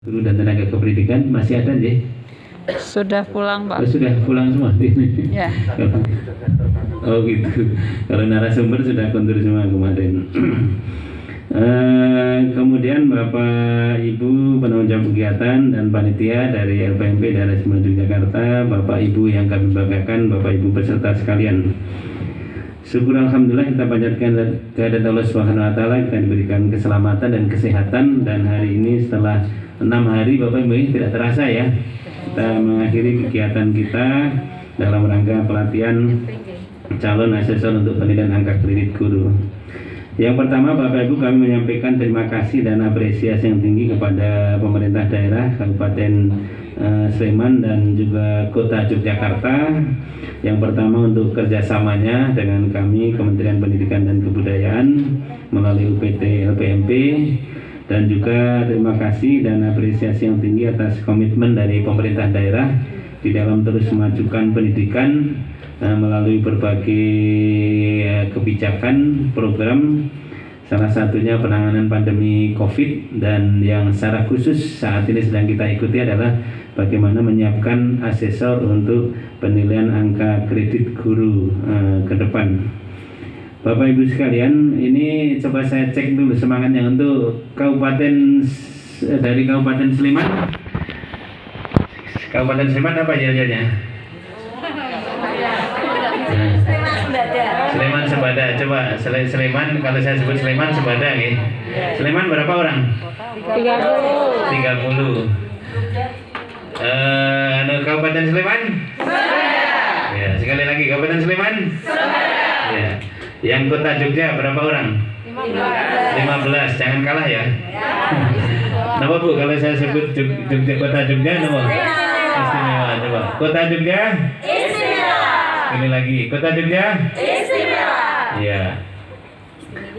Guru dan tenaga kependidikan masih ada nggih? Sudah pulang, Pak. Sudah pulang semua. Ya. Oh gitu. Kalau narasumber sudah kontur semua kemarin. Kemudian Bapak Ibu penanggung jawab kegiatan dan panitia dari LPMP Daerah Istimewa Yogyakarta, Bapak Ibu yang kami banggakan, Bapak Ibu peserta sekalian. Syukur alhamdulillah kita panjatkan kehadirat Allah Subhanahu wa taala, kita diberikan keselamatan dan kesehatan, dan hari ini setelah 6 hari Bapak Ibu tidak terasa ya, kita mengakhiri kegiatan kita dalam rangka pelatihan calon asesor untuk penilaian angka kredit guru. Yang pertama Bapak Ibu, kami menyampaikan terima kasih dan apresiasi yang tinggi kepada pemerintah daerah Kabupaten Sleman dan juga Kota Yogyakarta. Yang pertama untuk kerjasamanya dengan kami Kementerian Pendidikan dan Kebudayaan melalui UPT LPMP, dan juga terima kasih dan apresiasi yang tinggi atas komitmen dari pemerintah daerah di dalam terus memajukan pendidikan melalui berbagai kebijakan program, salah satunya penanganan pandemi COVID, dan yang secara khusus saat ini sedang kita ikuti adalah bagaimana menyiapkan asesor untuk penilaian angka kredit guru ke depan. Bapak Ibu sekalian, ini coba saya cek dulu semangatnya untuk dari Kabupaten Sleman. Kabupaten Sleman apa jawabannya? Sleman Sebada. Coba Sleman, kalau saya sebut Sleman Sebada nih. Sleman berapa orang? 30. Kabupaten Sleman? Ya, sekali lagi Kabupaten Sleman? Ya. Yang Kota Jogja berapa orang? 15. Jangan kalah ya. Nama Bu, kalau saya sebut Jogja, Kota Jogja nama? Istimewa. Coba. Kota Jogja? Istimewa. Ini lagi. Kota Jogja? Istimewa. Ya.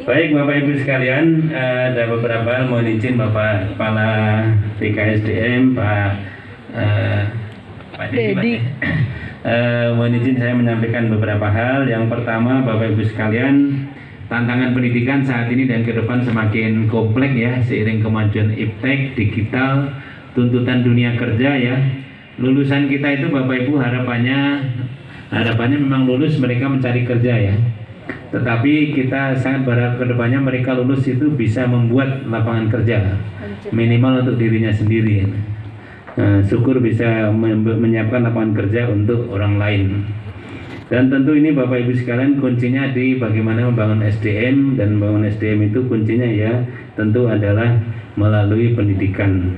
Baik Bapak Ibu sekalian, ada beberapa hal, mohon izin Bapak Kepala BKSDM Pak Dedi. Mohon izin saya menyampaikan beberapa hal. Yang pertama Bapak Ibu sekalian, tantangan pendidikan saat ini dan ke depan semakin kompleks ya, seiring kemajuan iptek, digital, tuntutan dunia kerja ya. Lulusan kita itu Bapak Ibu harapannya memang lulus mereka mencari kerja ya. Tetapi kita sangat berharap ke depannya mereka lulus itu bisa membuat lapangan kerja minimal untuk dirinya sendiri. Syukur bisa menyiapkan lapangan kerja untuk orang lain. Dan tentu ini Bapak Ibu sekalian kuncinya di bagaimana membangun SDM, dan membangun SDM itu kuncinya ya tentu adalah melalui pendidikan.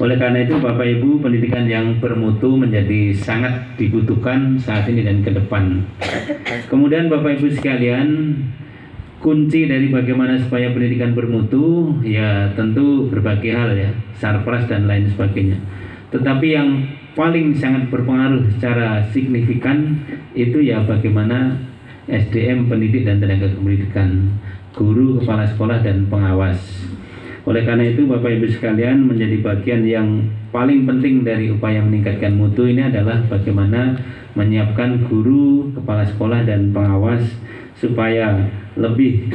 Oleh karena itu Bapak Ibu, pendidikan yang bermutu menjadi sangat dibutuhkan saat ini dan ke depan. Kemudian Bapak Ibu sekalian, kunci dari bagaimana supaya pendidikan bermutu ya tentu berbagai hal ya, sarpras dan lain sebagainya. Tetapi yang paling sangat berpengaruh secara signifikan itu ya bagaimana SDM pendidik dan tenaga kependidikan, guru, kepala sekolah dan pengawas. Oleh karena itu Bapak Ibu sekalian, menjadi bagian yang paling penting dari upaya meningkatkan mutu ini adalah bagaimana menyiapkan guru, kepala sekolah dan pengawas supaya lebih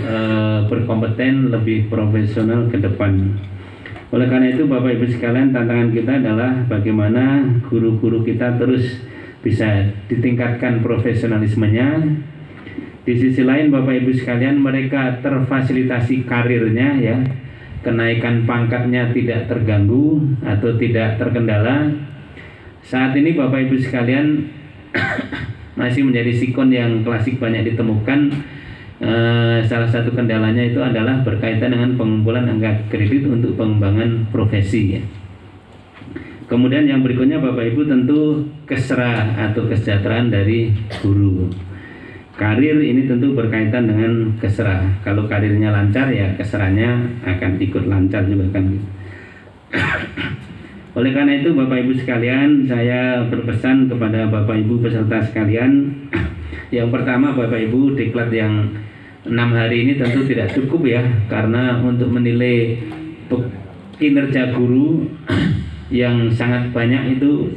berkompeten, lebih profesional ke depan. Oleh karena itu Bapak Ibu sekalian, tantangan kita adalah bagaimana guru-guru kita terus bisa ditingkatkan profesionalismenya. Di sisi lain Bapak Ibu sekalian, mereka terfasilitasi karirnya ya, kenaikan pangkatnya tidak terganggu atau tidak terkendala. Saat ini Bapak Ibu sekalian masih menjadi sikon yang klasik banyak ditemukan. Salah satu kendalanya itu adalah berkaitan dengan pengumpulan angka kredit untuk pengembangan profesi ya. Kemudian yang berikutnya Bapak Ibu tentu kesejahteraan dari guru. Karir ini tentu berkaitan dengan keserah. Kalau karirnya lancar ya keserahnya akan ikut lancar juga kan. Oleh karena itu Bapak Ibu sekalian, saya berpesan kepada Bapak Ibu peserta sekalian. Yang pertama Bapak Ibu, diklat yang 6 hari ini tentu tidak cukup ya, karena untuk menilai kinerja guru yang sangat banyak itu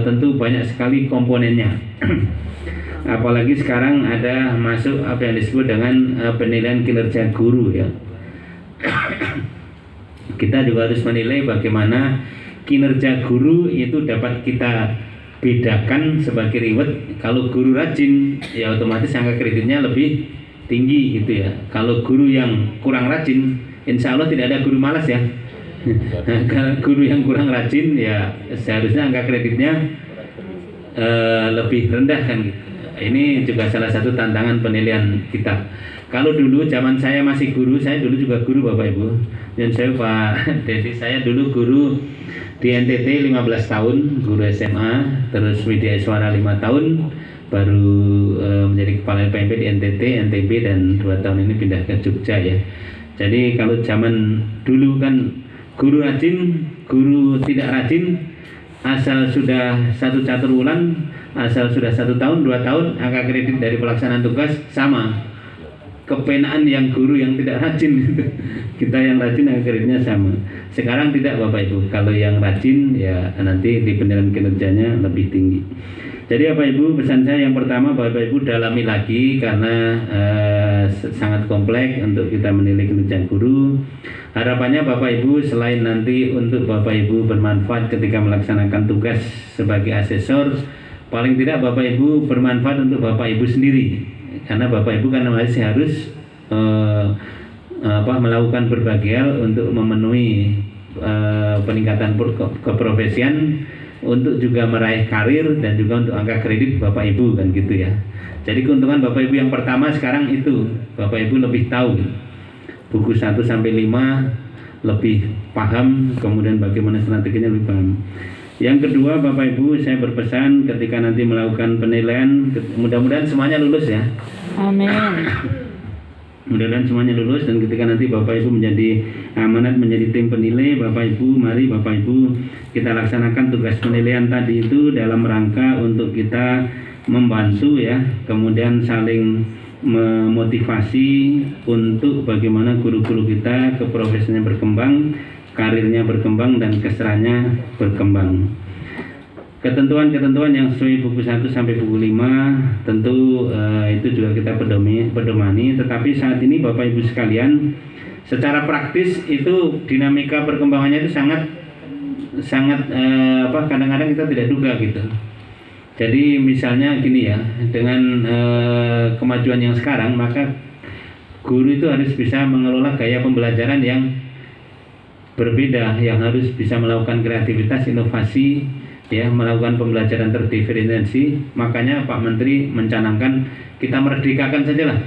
tentu banyak sekali komponennya. Apalagi sekarang ada masuk apa yang disebut dengan penilaian kinerja guru ya. Kita juga harus menilai bagaimana kinerja guru itu dapat kita bedakan sebagai reward. Kalau guru rajin, ya otomatis angka kreditnya lebih tinggi gitu ya. Kalau guru yang kurang rajin, insya Allah tidak ada guru malas ya. Kalau guru yang kurang rajin, ya seharusnya angka kreditnya lebih rendah kan. Ini juga salah satu tantangan penilaian kita. Kalau dulu zaman saya masih guru, saya dulu juga guru Bapak Ibu. Dan saya Pak Dedi, saya dulu guru di NTT 15 tahun, guru SMA, terus Widya Iswara 5 tahun, baru menjadi kepala PMP di NTT, NTB, dan 2 tahun ini pindah ke Jogja ya. Jadi kalau zaman dulu kan guru rajin, guru tidak rajin, asal sudah satu catur bulan, asal sudah 1 tahun, 2 tahun, angka kredit dari pelaksanaan tugas sama. Kepenaan yang guru yang tidak rajin, kita yang rajin angka kreditnya sama. Sekarang tidak Bapak Ibu, kalau yang rajin ya nanti di penilaian kinerjanya lebih tinggi. Jadi Bapak Ibu, pesan saya yang pertama, Bapak Ibu dalami lagi karena sangat kompleks untuk kita menilai kinerja guru. Harapannya Bapak Ibu selain nanti untuk Bapak Ibu bermanfaat ketika melaksanakan tugas sebagai asesor, paling tidak Bapak Ibu bermanfaat untuk Bapak Ibu sendiri. Karena Bapak Ibu kan masih harus melakukan berbagai hal untuk memenuhi peningkatan keprofesian, untuk juga meraih karir dan juga untuk angka kredit Bapak Ibu kan gitu ya. Jadi keuntungan Bapak Ibu yang pertama sekarang itu Bapak Ibu lebih tahu buku 1 sampai 5, lebih paham, kemudian bagaimana strateginya lebih paham. Yang kedua Bapak Ibu, saya berpesan ketika nanti melakukan penilaian, mudah-mudahan semuanya lulus ya. Amin. Mudah-mudahan semuanya lulus, dan ketika nanti Bapak Ibu menjadi amanat menjadi tim penilai, Bapak Ibu, mari Bapak Ibu kita laksanakan tugas penilaian tadi itu dalam rangka untuk kita membantu ya, kemudian saling memotivasi untuk bagaimana guru-guru kita keprofesinya berkembang, karirnya berkembang, dan keserannya berkembang. Ketentuan-ketentuan yang sesuai buku 1 sampai buku 5 tentu itu juga kita pedomani, tetapi saat ini Bapak Ibu sekalian, secara praktis itu dinamika perkembangannya itu sangat kadang-kadang kita tidak duga gitu. Jadi misalnya gini ya, dengan kemajuan yang sekarang, maka guru itu harus bisa mengelola gaya pembelajaran yang berbeda, yang harus bisa melakukan kreativitas, inovasi, ya, melakukan pembelajaran terdiferensiasi. Makanya Pak Menteri mencanangkan kita merdekakan sajalah,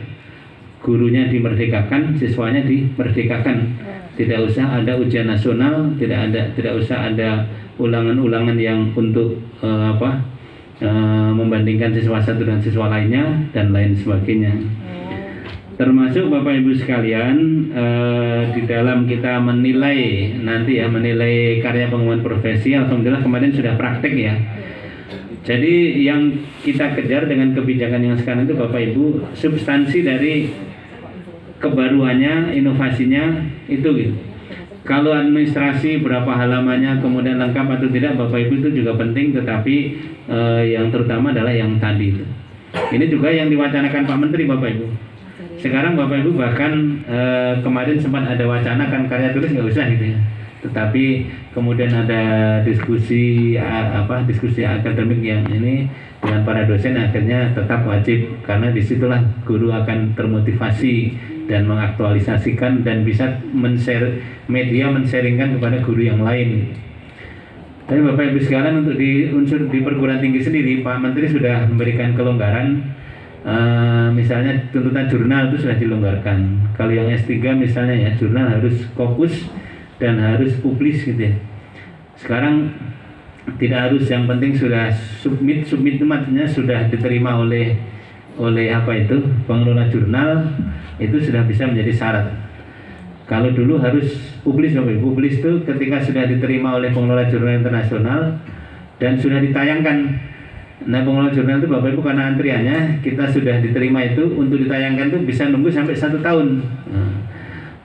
gurunya dimerdekakan, siswanya dimerdekakan. Tidak usah ada ujian nasional, tidak usah ada ulangan-ulangan yang untuk membandingkan siswa satu dengan siswa lainnya dan lain sebagainya. Termasuk Bapak Ibu sekalian, di dalam kita menilai nanti ya, menilai karya pengembangan profesi, alhamdulillah kemarin sudah praktek ya. Jadi yang kita kejar dengan kebijakan yang sekarang itu Bapak Ibu, substansi dari kebaruannya, inovasinya itu gitu. Kalau administrasi berapa halamannya, kemudian lengkap atau tidak, Bapak Ibu itu juga penting, tetapi yang terutama adalah yang tadi itu. Ini juga yang diwacanakan Pak Menteri Bapak Ibu. Sekarang Bapak Ibu bahkan kemarin sempat ada wacana kan karya tulis nggak usah gitu ya. Tetapi kemudian ada diskusi diskusi akademik yang ini dengan para dosen, akhirnya tetap wajib, karena disitulah guru akan termotivasi dan mengaktualisasikan dan bisa men-sharingkan kepada guru yang lain. Tapi Bapak Ibu sekalian, untuk di unsur di perguruan tinggi sendiri, Pak Menteri sudah memberikan kelonggaran. Misalnya tuntutan jurnal itu sudah dilonggarkan. Kalau yang S3 misalnya ya, jurnal harus fokus dan harus publis gitu ya. Sekarang tidak harus, yang penting sudah submit itu maksudnya sudah diterima oleh pengelola jurnal, itu sudah bisa menjadi syarat. Kalau dulu harus publis, publis itu ketika sudah diterima oleh pengelola jurnal internasional dan sudah ditayangkan. Nah, pengelola jurnal itu Bapak Ibu, karena antriannya kita sudah diterima itu, untuk ditayangkan itu bisa nunggu sampai 1 tahun.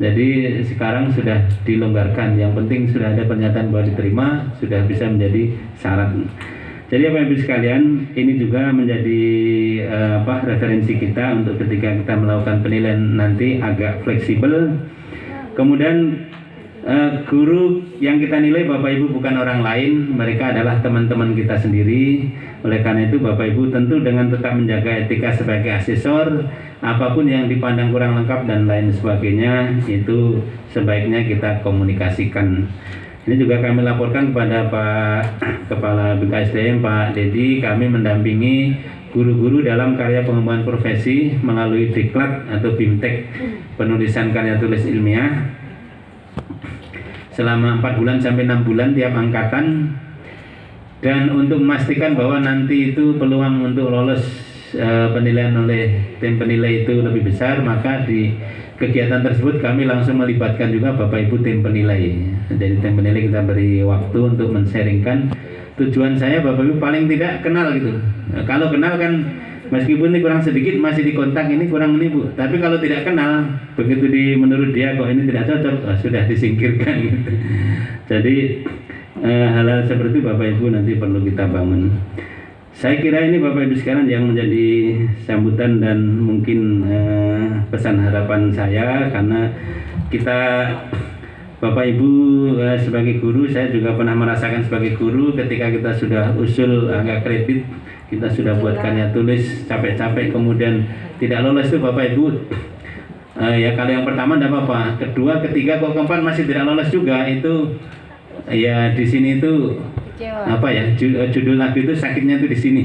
Jadi sekarang sudah dilonggarkan, yang penting sudah ada pernyataan bahwa diterima, sudah bisa menjadi syarat. Jadi Bapak Ibu sekalian, ini juga menjadi referensi kita untuk ketika kita melakukan penilaian nanti agak fleksibel. Kemudian Guru yang kita nilai Bapak Ibu bukan orang lain, mereka adalah teman-teman kita sendiri. Oleh karena itu Bapak Ibu tentu dengan tetap menjaga etika sebagai asesor, apapun yang dipandang kurang lengkap dan lain sebagainya itu sebaiknya kita komunikasikan. Ini juga kami laporkan kepada Pak Kepala BKSDM Pak Dedi, kami mendampingi guru-guru dalam karya pengembangan profesi melalui diklat atau BIMTEK, penulisan karya tulis ilmiah, selama 4 bulan sampai 6 bulan tiap angkatan. Dan untuk memastikan bahwa nanti itu peluang untuk lolos penilaian oleh tim penilai itu lebih besar, maka di kegiatan tersebut kami langsung melibatkan juga Bapak Ibu tim penilai. Jadi tim penilai kita beri waktu untuk men-sharingkan. Tujuan saya Bapak Ibu paling tidak kenal gitu. Nah, kalau kenal kan meskipun ini kurang sedikit masih dikontak, ini kurang ini Bu. Tapi kalau tidak kenal, begitu menurut dia kok ini tidak cocok, sudah disingkirkan gitu. Jadi hal-hal seperti Bapak Ibu nanti perlu kita bangun. Saya kira ini Bapak Ibu sekalian yang menjadi sambutan dan mungkin pesan harapan saya, karena kita Bapak Ibu sebagai guru, saya juga pernah merasakan sebagai guru ketika kita sudah usul angka kredit, kita sudah buat karya tulis capek-capek kemudian tidak lolos itu Bapak Ibu. Ya kalau yang pertama tidak apa-apa, kedua, ketiga, kok keempat masih tidak lolos juga, itu ya di sini itu apa ya, judul lagu itu sakitnya itu di sini.